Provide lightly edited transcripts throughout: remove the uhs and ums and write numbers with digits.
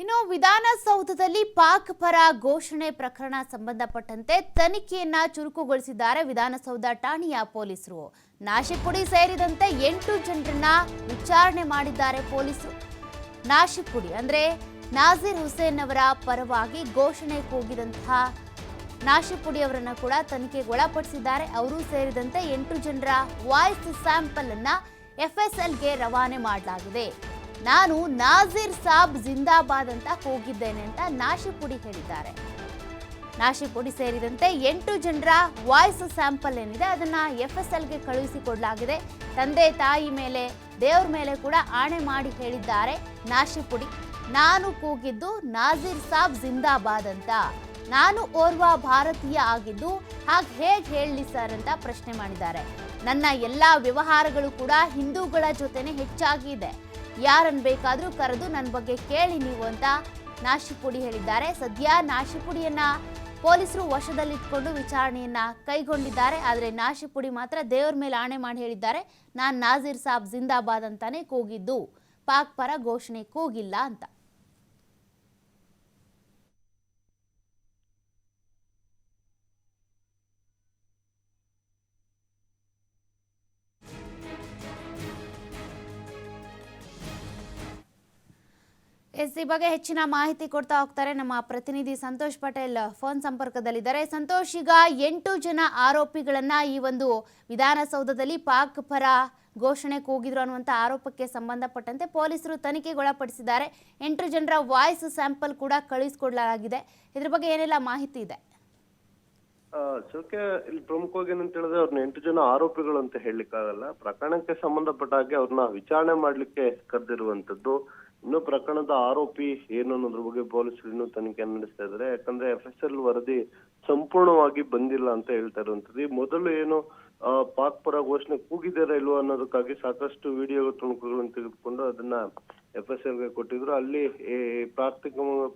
ಇನ್ನು ವಿಧಾನಸೌಧದಲ್ಲಿ ಪಾಕ್ ಪರ ಘೋಷಣೆ ಪ್ರಕರಣ ಸಂಬಂಧಪಟ್ಟಂತೆ ತನಿಖೆಯನ್ನ ಚುರುಕುಗೊಳಿಸಿದ್ದಾರೆ ವಿಧಾನಸೌಧ ಠಾಣೆಯ ಪೊಲೀಸರು. ನಾಶಿಪುಡಿ ಸೇರಿದಂತೆ 8 ಜನರನ್ನ ವಿಚಾರಣೆ ಮಾಡಿದ್ದಾರೆ ಪೊಲೀಸರು. ನಾಶಿಪುಡಿ ಅಂದ್ರೆ ನಾಜೀರ್ ಹುಸೇನ್ ಅವರ ಪರವಾಗಿ ಘೋಷಣೆ ಕೂಗಿದಂತಹ ನಾಶಿಪುಡಿ ಅವರನ್ನ ಕೂಡ ತನಿಖೆಗೆ ಒಳಪಡಿಸಿದ್ದಾರೆ. ಅವರು ಸೇರಿದಂತೆ 8 ಜನರ ವಾಯ್ಸ್ ಸ್ಯಾಂಪಲ್ ಅನ್ನ FSLಗೆ ರವಾನೆ ಮಾಡಲಾಗಿದೆ. ನಾನು ನಾಜೀರ್ ಸಾಬ್ ಜಿಂದಾಬಾದ್ ಅಂತ ಕೂಗಿದ್ದೇನೆ ಅಂತ ನಾಶಿಪುಡಿ ಹೇಳಿದ್ದಾರೆ. ನಾಶಿಪುಡಿ ಸೇರಿದಂತೆ 8 ಜನರ ವಾಯ್ಸ್ ಸ್ಯಾಂಪಲ್ ಏನಿದೆ ಅದನ್ನ FSLಗೆ ಕಳುಹಿಸಿಕೊಡಲಾಗಿದೆ. ತಂದೆ ತಾಯಿ ಮೇಲೆ ದೇವ್ರ ಮೇಲೆ ಕೂಡ ಆಣೆ ಮಾಡಿ ಹೇಳಿದ್ದಾರೆ ನಾಶಿಪುಡಿ. ನಾನು ಕೂಗಿದ್ದು ನಾಜೀರ್ ಸಾಬ್ ಜಿಂದಾಬಾದ್ ಅಂತ. ನಾನು ಓರ್ವ ಭಾರತೀಯ ಆಗಿದ್ದು ಹಾಗೆ ಹೇಗೆ ಹೇಳಲಿ ಸರ್ ಅಂತ ಪ್ರಶ್ನೆ ಮಾಡಿದ್ದಾರೆ. ನನ್ನ ಎಲ್ಲ ವ್ಯವಹಾರಗಳು ಕೂಡ ಹಿಂದೂಗಳ ಜೊತೆನೆ ಹೆಚ್ಚಾಗಿ ಇದೆ. ಯಾರನ್ನು ಬೇಕಾದರೂ ಕರೆದು ನನ್ನ ಬಗ್ಗೆ ಕೇಳಿ ನೀವು ಅಂತ ನಾಶಿಪುಡಿ ಹೇಳಿದ್ದಾರೆ. ಸದ್ಯ ನಾಶಿಪುಡಿಯನ್ನ ಪೊಲೀಸರು ವಶದಲ್ಲಿಟ್ಕೊಂಡು ವಿಚಾರಣೆಯನ್ನ ಕೈಗೊಂಡಿದ್ದಾರೆ. ಆದರೆ ನಾಶಿಪುಡಿ ಮಾತ್ರ ದೇವ್ರ ಮೇಲೆ ಆಣೆ ಮಾಡಿ ಹೇಳಿದ್ದಾರೆ, ನಾನು ನಾಜೀರ್ ಸಾಬ್ ಜಿಂದಾಬಾದ್ ಅಂತಾನೆ ಕೂಗಿದ್ದು, ಪಾಕ್ ಪರ ಘೋಷಣೆ ಕೂಗಿಲ್ಲ ಅಂತ. ಈ ಬಗ್ಗೆ ಹೆಚ್ಚಿನ ಮಾಹಿತಿ ಕೊಡ್ತಾ ಹೋಗ್ತಾರೆ ನಮ್ಮ ಪ್ರತಿನಿಧಿ ಸಂತೋಷ್ ಪಟೇಲ್ ಫೋನ್ ಸಂಪರ್ಕದಲ್ಲಿದ್ದಾರೆ. ಸಂತೋಷ್, ಈಗ 8 ಜನ ಆರೋಪಿಗಳನ್ನ ಈ ಒಂದು ವಿಧಾನಸೌಧದಲ್ಲಿ ಪಾಕ್ ಪರ ಘೋಷಣೆ ಕೂಗಿದ್ರು ಅನ್ನುವಂಥ ಆರೋಪಕ್ಕೆ ಸಂಬಂಧಪಟ್ಟಂತೆ ಪೊಲೀಸರು ತನಿಖೆಗೆ ಒಳಪಡಿಸಿದ್ದಾರೆ. 8 ಜನರ ವಾಯ್ಸ್ ಸ್ಯಾಂಪಲ್ ಕೂಡ ಕಳುಹಿಸಿಕೊಡಲಾಗಿದೆ. ಇದ್ರ ಬಗ್ಗೆ ಏನೆಲ್ಲ ಮಾಹಿತಿ ಇದೆ? ಇಲ್ಲಿ ಪ್ರಮುಖವಾಗಿ ಏನಂತ ಹೇಳಿದ್ರೆ ಅವ್ರನ್ನ 8 ಜನ ಆರೋಪಿಗಳು ಅಂತ ಹೇಳಲಿಕ್ಕಾಗಲ್ಲ. ಪ್ರಕರಣಕ್ಕೆ ಸಂಬಂಧಪಟ್ಟ ಹಾಗೆ ಅವ್ರನ್ನ ವಿಚಾರಣೆ ಮಾಡ್ಲಿಕ್ಕೆ ಕರೆದಿರುವಂತದ್ದು. ಇನ್ನು ಪ್ರಕರಣದ ಆರೋಪಿ ಏನು ಅನ್ನೋದ್ರ ಬಗ್ಗೆ ಪೊಲೀಸರು ಇನ್ನೂ ತನಿಖೆ ನಡೆಸ್ತಾ ಇದ್ದಾರೆ. ಯಾಕಂದ್ರೆ FSL ವರದಿ ಸಂಪೂರ್ಣವಾಗಿ ಬಂದಿಲ್ಲ ಅಂತ ಹೇಳ್ತಾ ಇರುವಂತದ್ದು. ಈ ಮೊದಲು ಏನು ಪಾಕ್ ಪರ ಘೋಷಣೆ ಕೂಗಿದಾರ ಇಲ್ವೋ ಅನ್ನೋದಕ್ಕಾಗಿ ಸಾಕಷ್ಟು ವಿಡಿಯೋ ತುಣುಕುಗಳನ್ನು ತೆಗೆದುಕೊಂಡು ಅದನ್ನ FSLಗೆ ಕೊಟ್ಟಿದ್ರು. ಅಲ್ಲಿ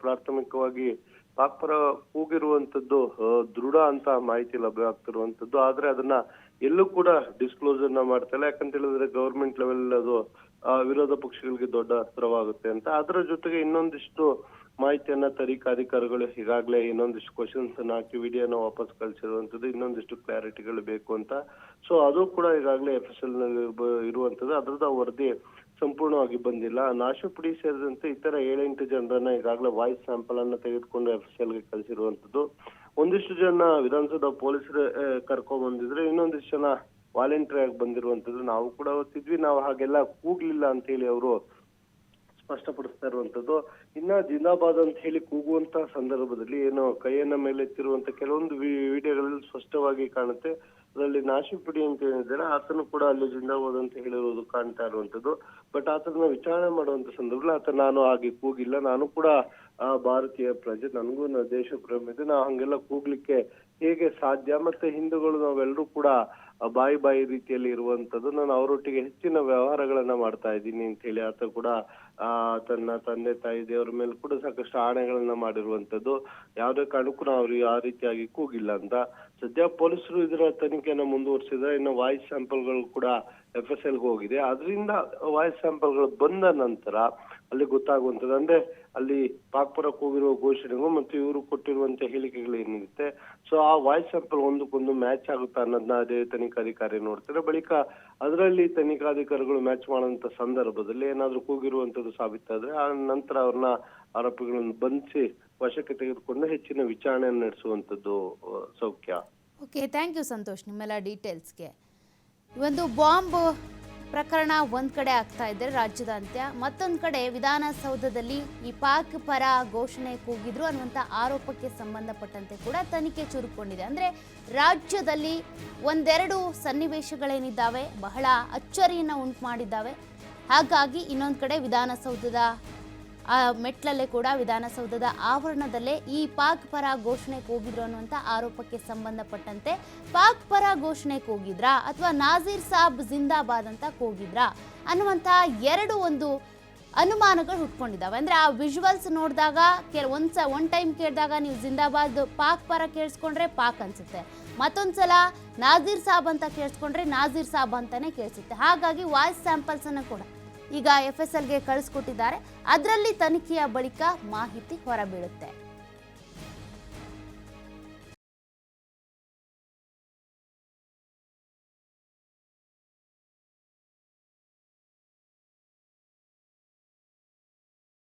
ಪ್ರಾಥಮಿಕವಾಗಿ ಪಾಕ್ ಪರ ಕೂಗಿರುವಂತದ್ದು ದೃಢ ಅಂತ ಮಾಹಿತಿ ಲಭ್ಯವಾಗ್ತಿರುವಂತದ್ದು. ಆದ್ರೆ ಅದನ್ನ ಎಲ್ಲೂ ಕೂಡ ಡಿಸ್ಕ್ಲೋಸರ್ ನ ಮಾಡ್ತಾ ಯಾಕಂತ ಹೇಳಿದ್ರೆ ಗವರ್ಮೆಂಟ್ ಲೆವೆಲ್ ಅದು ವಿರೋಧ ಪಕ್ಷಗಳಿಗೆ ದೊಡ್ಡ ಅಸ್ತ್ರವಾಗುತ್ತೆ ಅಂತ. ಅದರ ಜೊತೆಗೆ ಇನ್ನೊಂದಿಷ್ಟು ಮಾಹಿತಿಯನ್ನ ತನಿಖಾಧಿಕಾರಿಗಳು ಈಗಾಗಲೇ ಇನ್ನೊಂದಿಷ್ಟು ಕ್ವಶನ್ಸ್ ಅನ್ನ ಹಾಕಿ ವಿಡಿಯೋನ ವಾಪಸ್ ಕಳಿಸಿರುವಂತದ್ದು. ಇನ್ನೊಂದಿಷ್ಟು ಕ್ಲಾರಿಟಿಗಳು ಬೇಕು ಅಂತ. ಸೊ ಅದು ಕೂಡ ಈಗಾಗಲೇ FSL ನಲ್ಲಿ ಇರುವಂತದ್ದು. ಅದ್ರದ್ದು ವರದಿ ಸಂಪೂರ್ಣವಾಗಿ ಬಂದಿಲ್ಲ. ನಾಶಿಪುಡಿ ಸೇರಿದಂತೆ ಇತರ 7-8 ಜನರನ್ನ ಈಗಾಗಲೇ ವಾಯ್ಸ್ ಸ್ಯಾಂಪಲ್ ಅನ್ನ ತೆಗೆದುಕೊಂಡು FSLಗೆ ಕಳಿಸಿರುವಂತದ್ದು. ಒಂದಿಷ್ಟು ಜನ ವಿಧಾನಸೌಧ ಪೊಲೀಸರು ಕರ್ಕೊಂಡ್ ಬಂದಿದ್ರೆ, ಇನ್ನೊಂದಿಷ್ಟು ಜನ ವಾಲಂಟರಿ ಆಗಿ ಬಂದಿರುವಂತದ್ದು. ನಾವು ಕೂಡ ಓದ್ತಿದ್ವಿ, ನಾವು ಹಾಗೆಲ್ಲ ಕೂಗ್ಲಿಲ್ಲ ಅಂತ ಹೇಳಿ ಅವರು ಸ್ಪಷ್ಟಪಡಿಸ್ತಾ ಇರುವಂತದ್ದು. ಇನ್ನ ಜಿಂದಾಬಾದ್ ಅಂತ ಹೇಳಿ ಕೂಗುವಂತ ಸಂದರ್ಭದಲ್ಲಿ ಏನು ಕೈಯನ್ನ ಮೇಲೆ ಎತ್ತಿರುವಂತ ಕೆಲವೊಂದು ವಿಡಿಯೋಗಳಲ್ಲಿ ಸ್ಪಷ್ಟವಾಗಿ ಕಾಣುತ್ತೆ. ಅದರಲ್ಲಿ ನಾಶಿಪುಡಿ ಅಂತ ಏನಿದ್ದಾರೆ ಆತನು ಕೂಡ ಅಲ್ಲಿ ಜಿಂದಾಬಾದ್ ಅಂತ ಹೇಳಿರೋದು ಕಾಣ್ತಾ ಇರುವಂತದ್ದು. ಬಟ್ ಆತನ ವಿಚಾರಣೆ ಮಾಡುವಂತ ಸಂದರ್ಭದಲ್ಲಿ ಆತ ನಾನು ಹಾಗೆ ಕೂಗಿಲ್ಲ, ನಾನು ಕೂಡ ಭಾರತೀಯ ಪ್ರಜೆ, ನನಗೂ ದೇಶ ಪ್ರೇಮ ಇದೆ, ನಾವು ಹಂಗೆಲ್ಲ ಕೂಗ್ಲಿಕ್ಕೆ ಹೇಗೆ ಸಾಧ್ಯ, ಮತ್ತೆ ಹಿಂದೂಗಳು ನಾವೆಲ್ಲರೂ ಕೂಡ ಬಾಯಿ ರೀತಿಯಲ್ಲಿ ಇರುವಂತದ್ದು, ನಾನು ಅವರೊಟ್ಟಿಗೆ ಹೆಚ್ಚಿನ ವ್ಯವಹಾರಗಳನ್ನ ಮಾಡ್ತಾ ಇದ್ದೀನಿ ಅಂತ ಹೇಳಿ ಆತ ಕೂಡ ತನ್ನ ತಂದೆ ತಾಯಿ ದೇವರ ಮೇಲೆ ಕೂಡ ಸಾಕಷ್ಟು ಆಣೆಗಳನ್ನ ಮಾಡಿರುವಂತದ್ದು. ಯಾವುದೇ ಕಾರಣಕ್ಕೂ ನಾವು ಆ ರೀತಿಯಾಗಿ ಕೂಗಿಲ್ಲ ಅಂತ. ಸದ್ಯ ಪೊಲೀಸರು ಇದರ ತನಿಖೆಯನ್ನ ಮುಂದುವರಿಸಿದ್ರೆ. ಇನ್ನು ವಾಯ್ಸ್ ಸ್ಯಾಂಪಲ್ಗಳು ಕೂಡ FSLಗೆ ಹೋಗಿದೆ. ಅದರಿಂದ ವಾಯ್ಸ್ ಸ್ಯಾಂಪಲ್ಗಳು ಬಂದ ನಂತರ ಅಲ್ಲಿ ಗೊತ್ತಾಗುವಂತದ್ದು, ಅಂದ್ರೆ ಅಲ್ಲಿ ಪಾಕ್ ಪರ ಕೂಗಿರುವ ಘೋಷಣೆಗೂ ಮತ್ತು ಇವರು ಕೊಟ್ಟಿರುವಂತ ಹೇಳಿಕೆಗಳು ಏನಿರುತ್ತೆ, ಸೊ ಆ ವಾಯ್ಸ್ ಸ್ಯಾಂಪಲ್ ಒಂದಕ್ಕೊಂದು ಮ್ಯಾಚ್ ಆಗುತ್ತಾ ಅನ್ನೋದನ್ನ ಅದೇ ತನಿಖಾಧಿಕಾರಿ ನೋಡ್ತಾರೆ. ಬಳಿಕ ಅದರಲ್ಲಿ ತನಿಖಾಧಿಕಾರಿಗಳು ಮ್ಯಾಚ್ ಮಾಡುವಂತ ಸಂದರ್ಭದಲ್ಲಿ ಏನಾದ್ರೂ ಕೂಗಿರುವಂತದ್ದು ಸಾಬೀತಾದ್ರೆ ಆ ನಂತರ ಅವ್ರನ್ನ ಆರೋಪಿಗಳನ್ನು ಬಂಧಿಸಿ ವಶಕ್ಕೆ ತೆಗೆದುಕೊಂಡು ಹೆಚ್ಚಿನ ವಿಚಾರಣೆಯನ್ನು ನಡೆಸುವಂತದ್ದು. ಸೌಖ್ಯ. ಓಕೆ, ಥ್ಯಾಂಕ್ ಯು ಸಂತೋಷ್ ನಿಮ್ಮೆಲ್ಲ ಡೀಟೇಲ್ಸ್ಗೆ. ಒಂದು ಬಾಂಬ್ ಪ್ರಕರಣ ಒಂದ್ ಕಡೆ ಆಗ್ತಾ ಇದೆ ರಾಜ್ಯದಾದ್ಯಂತ, ಮತ್ತೊಂದು ಕಡೆ ವಿಧಾನಸೌಧದಲ್ಲಿ ಈ ಪಾಕ್ ಪರ ಘೋಷಣೆ ಕೂಗಿದ್ರು ಅನ್ನುವಂಥ ಆರೋಪಕ್ಕೆ ಸಂಬಂಧಪಟ್ಟಂತೆ ಕೂಡ ತನಿಖೆ ಚುರುಕೊಂಡಿದೆ. ಅಂದ್ರೆ ರಾಜ್ಯದಲ್ಲಿ ಒಂದೆರಡು ಸನ್ನಿವೇಶಗಳೇನಿದ್ದಾವೆ ಬಹಳ ಅಚ್ಚರಿಯನ್ನ ಉಂಟು ಮಾಡಿದ್ದಾವೆ. ಹಾಗಾಗಿ ಇನ್ನೊಂದು ಕಡೆ ವಿಧಾನಸೌಧದ ಮೆಟ್ಲಲ್ಲೇ ಕೂಡ ವಿಧಾನಸೌಧದ ಆವರಣದಲ್ಲೇ ಈ ಪಾಕ್ ಪರ ಘೋಷಣೆ ಕೂಗಿದ್ರು ಅನ್ನುವಂಥ ಆರೋಪಕ್ಕೆ ಸಂಬಂಧಪಟ್ಟಂತೆ ಪಾಕ್ ಪರ ಘೋಷಣೆ ಕೂಗಿದ್ರಾ ಅಥವಾ ನಾಜೀರ್ ಸಾಬ್ ಜಿಂದಾಬಾದ್ ಅಂತ ಕೂಗಿದ್ರಾ ಅನ್ನುವಂಥ ಎರಡು ಒಂದು ಅನುಮಾನಗಳು ಹುಟ್ಕೊಂಡಿದ್ದಾವೆ. ಅಂದ್ರೆ ಆ ವಿಜುವಲ್ಸ್ ನೋಡಿದಾಗ ಒನ್ ಟೈಮ್ ಕೇಳಿದಾಗ ನೀವು ಜಿಂದಾಬಾದ್ ಪಾಕ್ ಪರ ಕೇಳಿಸ್ಕೊಂಡ್ರೆ ಪಾಕ್ ಅನ್ಸುತ್ತೆ, ಮತ್ತೊಂದ್ಸಲ ನಾಜೀರ್ ಸಾಬ್ ಅಂತ ಕೇಳಿಸ್ಕೊಂಡ್ರೆ ನಾಜೀರ್ ಸಾಬ್ ಅಂತಾನೆ ಕೇಳಿಸುತ್ತೆ. ಹಾಗಾಗಿ ವಾಯ್ಸ್ ಸ್ಯಾಂಪಲ್ಸ್ ಅನ್ನು ಕೂಡ ಈಗ FSLಗೆ ಕಳಿಸ್ಕೊಟ್ಟಿದ್ದಾರೆ. ಅದರಲ್ಲಿ ತನಿಖೆಯ ಬಳಿಕ ಮಾಹಿತಿ ಹೊರಬೀಳುತ್ತೆ.